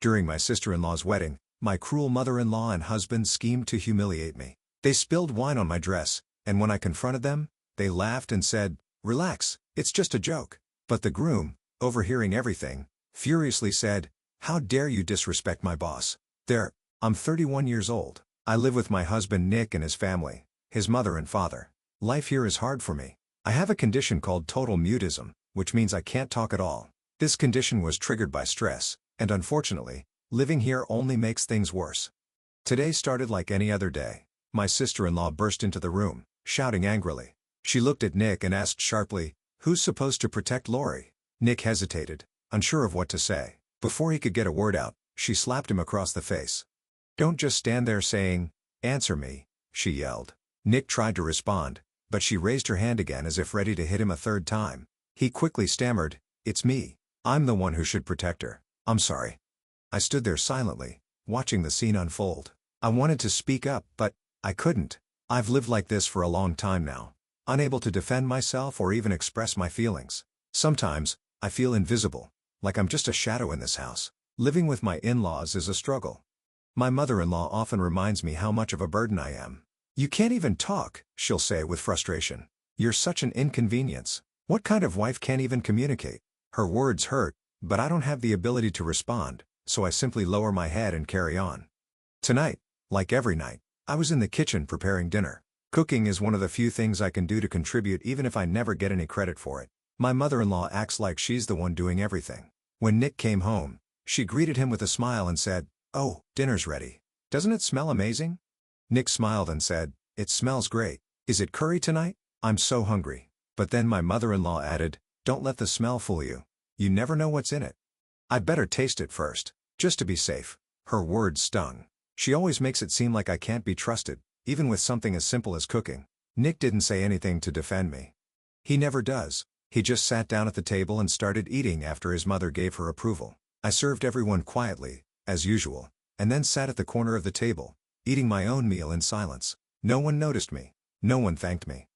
During my sister-in-law's wedding, my cruel mother-in-law and husband schemed to humiliate me. They spilled wine on my dress, and when I confronted them, they laughed and said, "Relax, it's just a joke." But the groom, overhearing everything, furiously said, "How dare you disrespect my boss?" I'm 31 years old. I live with my husband Nick and his family, his mother and father. Life here is hard for me. I have a condition called total mutism, which means I can't talk at all. This condition was triggered by stress, and unfortunately, living here only makes things worse. Today started like any other day. My sister-in-law burst into the room, shouting angrily. She looked at Nick and asked sharply, "Who's supposed to protect Lori?" Nick hesitated, unsure of what to say. Before he could get a word out, she slapped him across the face. "Don't just stand there saying, 'Answer me,'" she yelled. Nick tried to respond, but she raised her hand again as if ready to hit him a third time. He quickly stammered, "It's me. I'm the one who should protect her. I'm sorry." I stood there silently, watching the scene unfold. I wanted to speak up, but I couldn't. I've lived like this for a long time now, unable to defend myself or even express my feelings. Sometimes, I feel invisible, like I'm just a shadow in this house. Living with my in-laws is a struggle. My mother-in-law often reminds me how much of a burden I am. "You can't even talk," she'll say with frustration. "You're such an inconvenience. What kind of wife can't even communicate?" Her words hurt, but I don't have the ability to respond, so I simply lower my head and carry on. Tonight, like every night, I was in the kitchen preparing dinner. Cooking is one of the few things I can do to contribute even if I never get any credit for it. My mother-in-law acts like she's the one doing everything. When Nick came home, she greeted him with a smile and said, "Oh, dinner's ready. Doesn't it smell amazing?" Nick smiled and said, "It smells great. Is it curry tonight? I'm so hungry." But then my mother-in-law added, "Don't let the smell fool you. You never know what's in it. I'd better taste it first, just to be safe." Her words stung. She always makes it seem like I can't be trusted, even with something as simple as cooking. Nick didn't say anything to defend me. He never does. He just sat down at the table and started eating after his mother gave her approval. I served everyone quietly, as usual, and then sat at the corner of the table, eating my own meal in silence. No one noticed me. No one thanked me.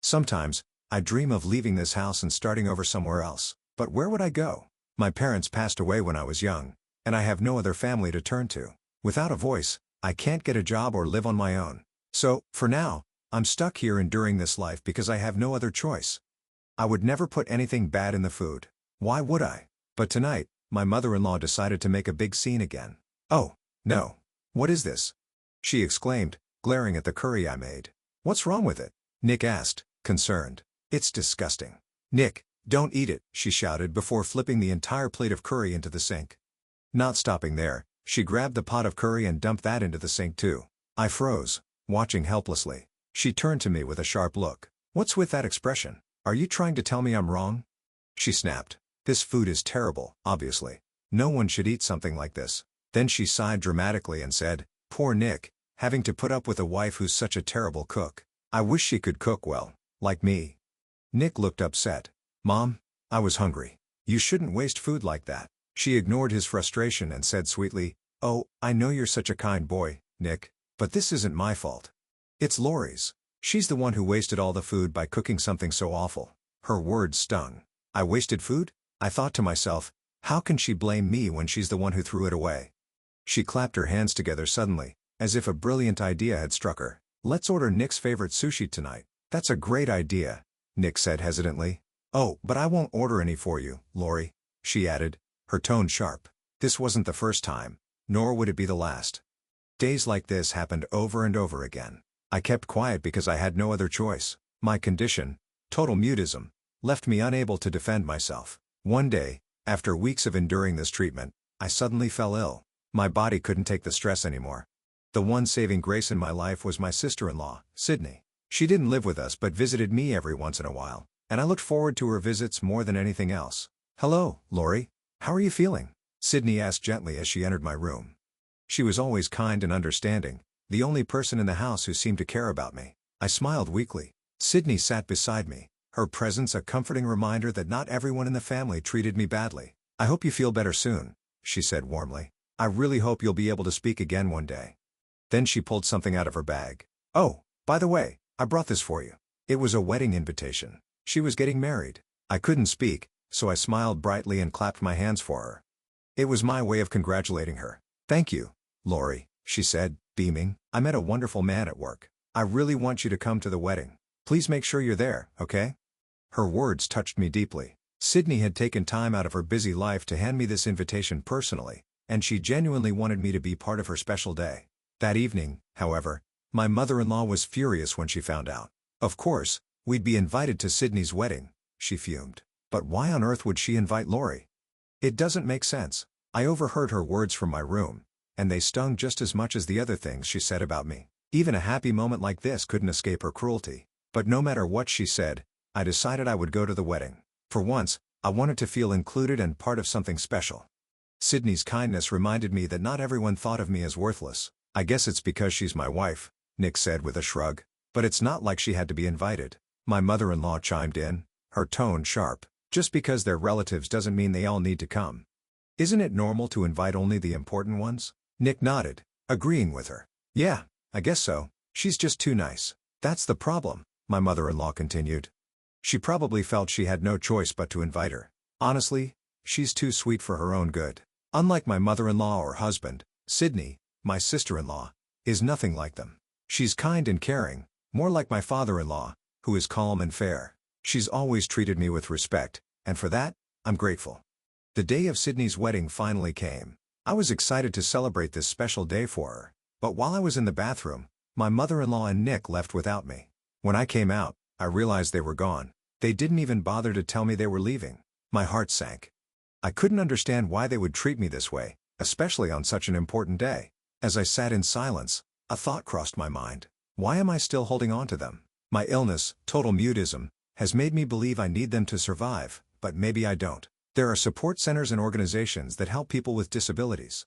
Sometimes, I dream of leaving this house and starting over somewhere else. But where would I go? My parents passed away when I was young, and I have no other family to turn to. Without a voice, I can't get a job or live on my own. So, for now, I'm stuck here enduring this life because I have no other choice. I would never put anything bad in the food. Why would I? But tonight, my mother-in-law decided to make a big scene again. "Oh, no. What is this?" she exclaimed, glaring at the curry I made. "What's wrong with it?" Nick asked, concerned. "It's disgusting." "Nick, don't eat it," she shouted before flipping the entire plate of curry into the sink. Not stopping there, she grabbed the pot of curry and dumped that into the sink too. I froze, watching helplessly. She turned to me with a sharp look. "What's with that expression? Are you trying to tell me I'm wrong?" she snapped. "This food is terrible, obviously. No one should eat something like this." Then she sighed dramatically and said, "Poor Nick, having to put up with a wife who's such a terrible cook. I wish she could cook well, like me." Nick looked upset. "Mom, I was hungry. You shouldn't waste food like that." She ignored his frustration and said sweetly, "Oh, I know you're such a kind boy, Nick, but this isn't my fault. It's Lori's. She's the one who wasted all the food by cooking something so awful." Her words stung. I wasted food? I thought to myself, how can she blame me when she's the one who threw it away? She clapped her hands together suddenly, as if a brilliant idea had struck her. "Let's order Nick's favorite sushi tonight." "That's a great idea," Nick said hesitantly. "Oh, but I won't order any for you, Lori," she added, her tone sharp. This wasn't the first time, nor would it be the last. Days like this happened over and over again. I kept quiet because I had no other choice. My condition, total mutism, left me unable to defend myself. One day, after weeks of enduring this treatment, I suddenly fell ill. My body couldn't take the stress anymore. The one saving grace in my life was my sister-in-law, Sydney. She didn't live with us but visited me every once in a while, and I looked forward to her visits more than anything else. "Hello, Lori. How are you feeling?" Sydney asked gently as she entered my room. She was always kind and understanding, the only person in the house who seemed to care about me. I smiled weakly. Sydney sat beside me, her presence a comforting reminder that not everyone in the family treated me badly. "I hope you feel better soon," she said warmly. "I really hope you'll be able to speak again one day." Then she pulled something out of her bag. "Oh, by the way, I brought this for you." It was a wedding invitation. She was getting married. I couldn't speak, so I smiled brightly and clapped my hands for her. It was my way of congratulating her. "Thank you, Lori," she said, beaming. "I met a wonderful man at work. I really want you to come to the wedding. Please make sure you're there, okay?" Her words touched me deeply. Sydney had taken time out of her busy life to hand me this invitation personally, and she genuinely wanted me to be part of her special day. That evening, however, my mother-in-law was furious when she found out. "Of course, we'd be invited to Sydney's wedding," she fumed. "But why on earth would she invite Lori? It doesn't make sense." I overheard her words from my room, and they stung just as much as the other things she said about me. Even a happy moment like this couldn't escape her cruelty. But no matter what she said, I decided I would go to the wedding. For once, I wanted to feel included and part of something special. Sydney's kindness reminded me that not everyone thought of me as worthless. "I guess it's because she's my wife," Nick said with a shrug. "But it's not like she had to be invited." My mother-in-law chimed in, her tone sharp. "Just because they're relatives doesn't mean they all need to come. Isn't it normal to invite only the important ones?" Nick nodded, agreeing with her. "Yeah, I guess so. She's just too nice." "That's the problem," my mother-in-law continued. "She probably felt she had no choice but to invite her. Honestly, she's too sweet for her own good. Unlike my mother-in-law or husband, Sydney, my sister-in-law, is nothing like them. She's kind and caring, more like my father-in-law, who is calm and fair. She's always treated me with respect, and for that, I'm grateful." The day of Sydney's wedding finally came. I was excited to celebrate this special day for her. But while I was in the bathroom, my mother-in-law and Nick left without me. When I came out, I realized they were gone. They didn't even bother to tell me they were leaving. My heart sank. I couldn't understand why they would treat me this way, especially on such an important day. As I sat in silence, a thought crossed my mind. Why am I still holding on to them? My illness, total mutism, has made me believe I need them to survive, but maybe I don't. There are support centers and organizations that help people with disabilities.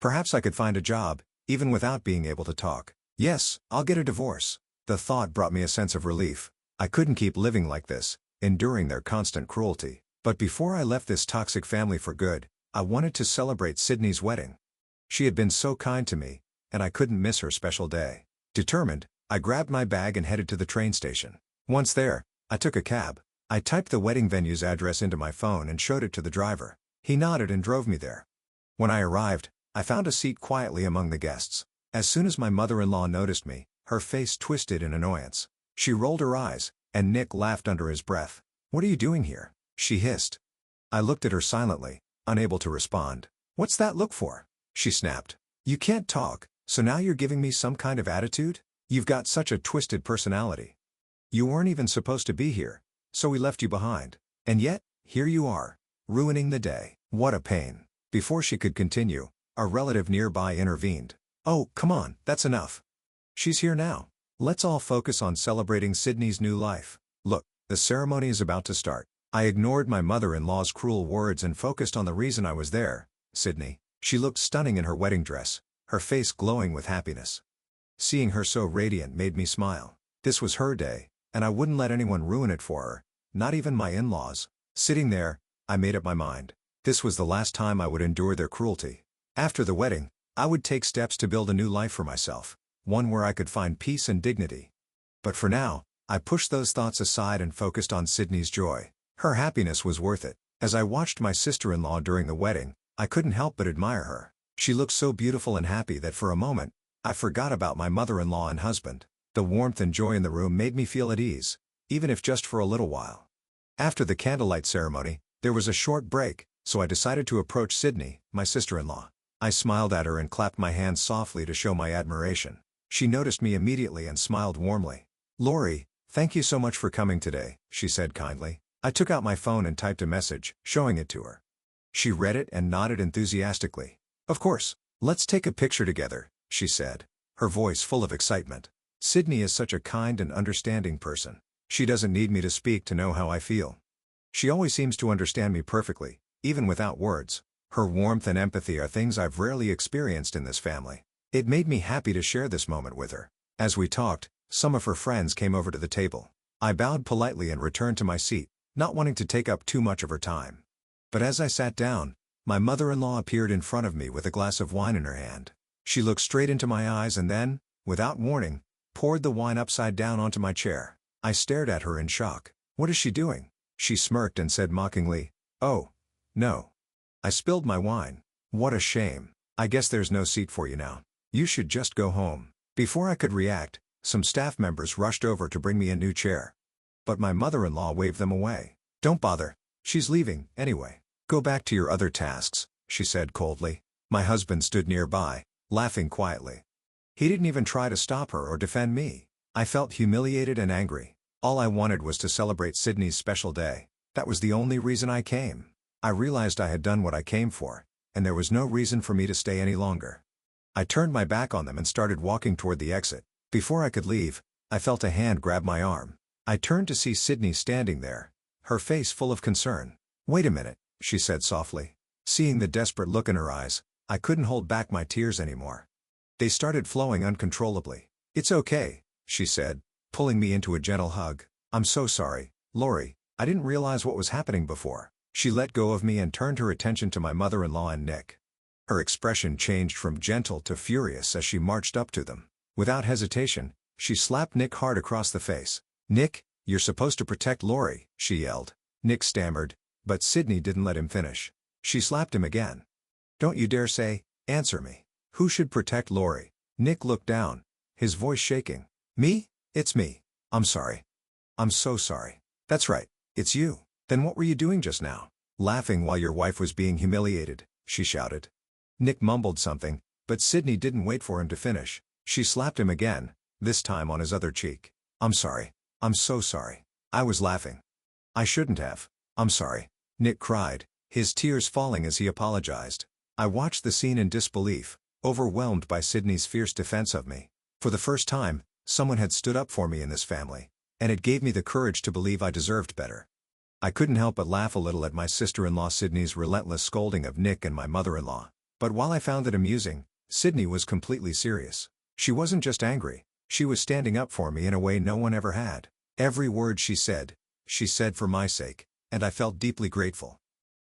Perhaps I could find a job, even without being able to talk. Yes, I'll get a divorce. The thought brought me a sense of relief. I couldn't keep living like this, enduring their constant cruelty. But before I left this toxic family for good, I wanted to celebrate Sydney's wedding. She had been so kind to me, and I couldn't miss her special day. Determined, I grabbed my bag and headed to the train station. Once there, I took a cab. I typed the wedding venue's address into my phone and showed it to the driver. He nodded and drove me there. When I arrived, I found a seat quietly among the guests. As soon as my mother-in-law noticed me, her face twisted in annoyance. She rolled her eyes, and Nick laughed under his breath. "What are you doing here?" she hissed. I looked at her silently, unable to respond. "What's that look for?" she snapped. "You can't talk, so now you're giving me some kind of attitude? You've got such a twisted personality. You weren't even supposed to be here, so we left you behind. And yet, here you are, ruining the day. What a pain." Before she could continue, a relative nearby intervened. "Oh, come on, that's enough. She's here now. Let's all focus on celebrating Sydney's new life. Look, the ceremony is about to start." I ignored my mother-in-law's cruel words and focused on the reason I was there, Sydney. She looked stunning in her wedding dress, her face glowing with happiness. Seeing her so radiant made me smile. This was her day, and I wouldn't let anyone ruin it for her, not even my in-laws. Sitting there, I made up my mind. This was the last time I would endure their cruelty. After the wedding, I would take steps to build a new life for myself, one where I could find peace and dignity. But for now, I pushed those thoughts aside and focused on Sydney's joy. Her happiness was worth it. As I watched my sister-in-law during the wedding, I couldn't help but admire her. She looked so beautiful and happy that for a moment, I forgot about my mother-in-law and husband. The warmth and joy in the room made me feel at ease, even if just for a little while. After the candlelight ceremony, there was a short break, so I decided to approach Sydney, my sister-in-law. I smiled at her and clapped my hands softly to show my admiration. She noticed me immediately and smiled warmly. "Lori, thank you so much for coming today," she said kindly. I took out my phone and typed a message, showing it to her. She read it and nodded enthusiastically. "Of course, let's take a picture together," she said, her voice full of excitement. Sydney is such a kind and understanding person. She doesn't need me to speak to know how I feel. She always seems to understand me perfectly, even without words. Her warmth and empathy are things I've rarely experienced in this family. It made me happy to share this moment with her. As we talked, some of her friends came over to the table. I bowed politely and returned to my seat, not wanting to take up too much of her time. But as I sat down, my mother-in-law appeared in front of me with a glass of wine in her hand. She looked straight into my eyes and then, without warning, poured the wine upside down onto my chair. I stared at her in shock. "What is she doing?" She smirked and said mockingly, "Oh, no." I spilled my wine. What a shame. I guess there's no seat for you now. You should just go home. Before I could react, some staff members rushed over to bring me a new chair. But my mother-in-law waved them away. Don't bother. She's leaving, anyway. Go back to your other tasks, she said coldly. My husband stood nearby, laughing quietly. He didn't even try to stop her or defend me. I felt humiliated and angry. All I wanted was to celebrate Sydney's special day. That was the only reason I came. I realized I had done what I came for, and there was no reason for me to stay any longer. I turned my back on them and started walking toward the exit. Before I could leave, I felt a hand grab my arm. I turned to see Sydney standing there, her face full of concern. "Wait a minute," she said softly. Seeing the desperate look in her eyes, I couldn't hold back my tears anymore. They started flowing uncontrollably. "It's okay," she said, pulling me into a gentle hug. "I'm so sorry, Lori. I didn't realize what was happening before." She let go of me and turned her attention to my mother-in-law and Nick. Her expression changed from gentle to furious as she marched up to them. Without hesitation, she slapped Nick hard across the face. "Nick, you're supposed to protect Lori," she yelled. Nick stammered, but Sydney didn't let him finish. She slapped him again. "Don't you dare say, answer me. Who should protect Lori?" Nick looked down, his voice shaking. "Me? It's me. I'm sorry. I'm so sorry." "That's right, it's you. Then what were you doing just now? Laughing while your wife was being humiliated," she shouted. Nick mumbled something, but Sydney didn't wait for him to finish. She slapped him again, this time on his other cheek. "I'm sorry. I'm so sorry. I was laughing. I shouldn't have. I'm sorry," Nick cried, his tears falling as he apologized. I watched the scene in disbelief, overwhelmed by Sydney's fierce defense of me. For the first time, someone had stood up for me in this family, and it gave me the courage to believe I deserved better. I couldn't help but laugh a little at my sister-in-law Sydney's relentless scolding of Nick and my mother-in-law. But while I found it amusing, Sydney was completely serious. She wasn't just angry, she was standing up for me in a way no one ever had. Every word she said for my sake, and I felt deeply grateful.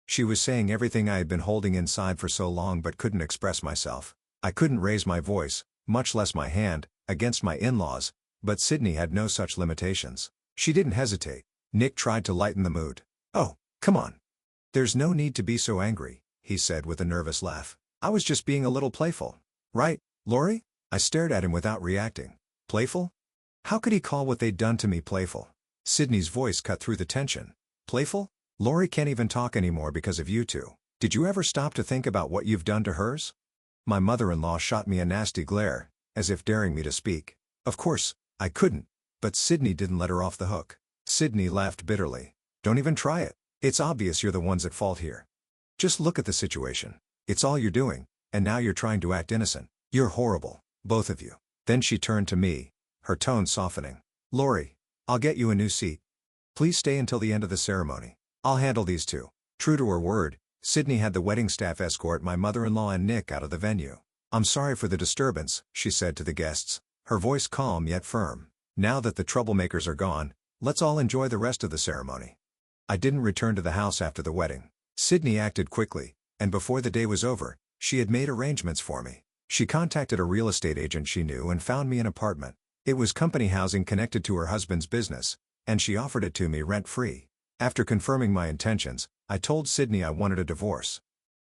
She was saying everything I had been holding inside for so long but couldn't express myself. I couldn't raise my voice, much less my hand, against my in-laws, but Sydney had no such limitations. She didn't hesitate. Nick tried to lighten the mood. "Oh, come on. There's no need to be so angry," he said with a nervous laugh. "I was just being a little playful. Right, Lori?" I stared at him without reacting. Playful? How could he call what they'd done to me playful? Sydney's voice cut through the tension. "Playful? Lori can't even talk anymore because of you two. Did you ever stop to think about what you've done to hers?" My mother-in-law shot me a nasty glare, as if daring me to speak. Of course, I couldn't, but Sydney didn't let her off the hook. Sydney laughed bitterly. "Don't even try it. It's obvious you're the ones at fault here. Just look at the situation. It's all you're doing, and now you're trying to act innocent. You're horrible, both of you." Then she turned to me, her tone softening. "Lori, I'll get you a new seat. Please stay until the end of the ceremony. I'll handle these two." True to her word, Sydney had the wedding staff escort my mother-in-law and Nick out of the venue. "I'm sorry for the disturbance," she said to the guests, her voice calm yet firm. "Now that the troublemakers are gone, let's all enjoy the rest of the ceremony." I didn't return to the house after the wedding. Sydney acted quickly, and before the day was over, she had made arrangements for me. She contacted a real estate agent she knew and found me an apartment. It was company housing connected to her husband's business, and she offered it to me rent-free. After confirming my intentions, I told Sydney I wanted a divorce.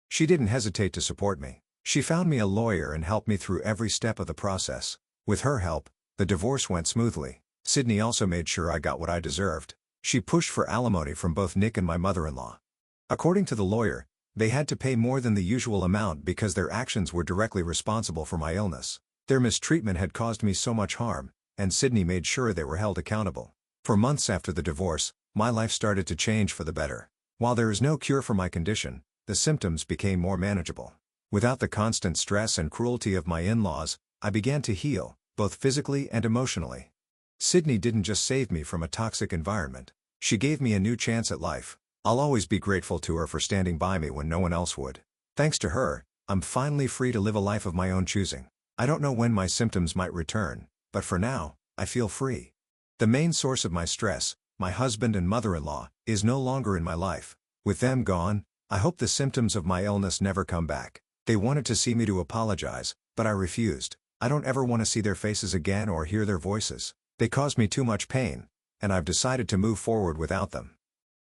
She didn't hesitate to support me. She found me a lawyer and helped me through every step of the process. With her help, the divorce went smoothly. Sydney also made sure I got what I deserved. She pushed for alimony from both Nick and my mother-in-law. According to the lawyer, they had to pay more than the usual amount because their actions were directly responsible for my illness. Their mistreatment had caused me so much harm, and Sydney made sure they were held accountable. For months after the divorce, my life started to change for the better. While there is no cure for my condition, the symptoms became more manageable. Without the constant stress and cruelty of my in-laws, I began to heal, both physically and emotionally. Sydney didn't just save me from a toxic environment. She gave me a new chance at life. I'll always be grateful to her for standing by me when no one else would. Thanks to her, I'm finally free to live a life of my own choosing. I don't know when my symptoms might return, but for now, I feel free. The main source of my stress, my husband and mother-in-law, is no longer in my life. With them gone, I hope the symptoms of my illness never come back. They wanted to see me to apologize, but I refused. I don't ever want to see their faces again or hear their voices. They caused me too much pain, and I've decided to move forward without them.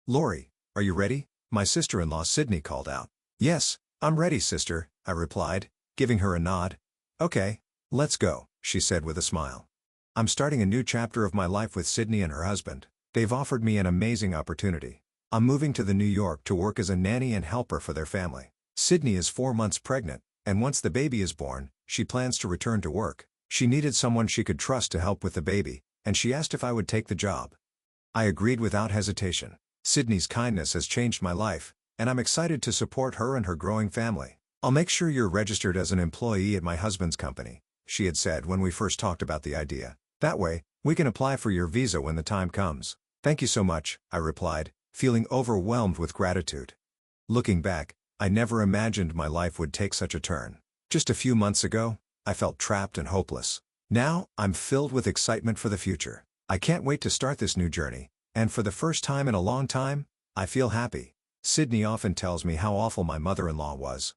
"Lori, are you ready?" my sister-in-law Sydney called out. "Yes, I'm ready, sister, I replied, giving her a nod. Okay, let's go, she said with a smile. I'm starting a new chapter of my life with Sydney and her husband. They've offered me an amazing opportunity. I'm moving to New York to work as a nanny and helper for their family. Sydney is 4 months pregnant, and once the baby is born, she plans to return to work. She needed someone she could trust to help with the baby, and she asked if I would take the job. I agreed without hesitation. Sydney's kindness has changed my life, and I'm excited to support her and her growing family. I'll make sure you're registered as an employee at my husband's company, she had said when we first talked about the idea. That way, we can apply for your visa when the time comes. Thank you so much, I replied, feeling overwhelmed with gratitude. Looking back, I never imagined my life would take such a turn. Just a few months ago, I felt trapped and hopeless. Now, I'm filled with excitement for the future. I can't wait to start this new journey, and for the first time in a long time, I feel happy. Sydney often tells me how awful my mother-in-law was.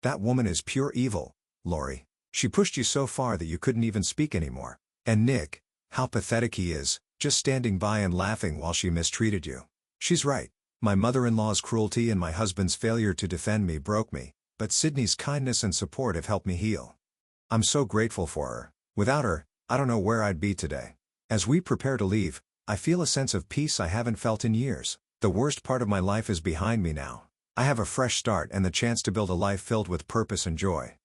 That woman is pure evil, Lori. She pushed you so far that you couldn't even speak anymore. And Nick, how pathetic he is, just standing by and laughing while she mistreated you. She's right. My mother-in-law's cruelty and my husband's failure to defend me broke me, but Sydney's kindness and support have helped me heal. I'm so grateful for her. Without her, I don't know where I'd be today. As we prepare to leave, I feel a sense of peace I haven't felt in years. The worst part of my life is behind me now. I have a fresh start and the chance to build a life filled with purpose and joy.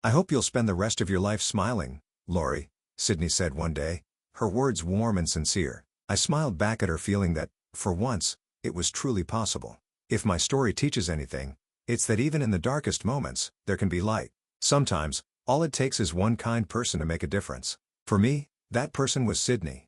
I hope you'll spend the rest of your life smiling, Lori, Sydney said one day, her words warm and sincere. I smiled back at her, feeling that, for once, it was truly possible. If my story teaches anything, it's that even in the darkest moments, there can be light. Sometimes, all it takes is one kind person to make a difference. For me, that person was Sydney.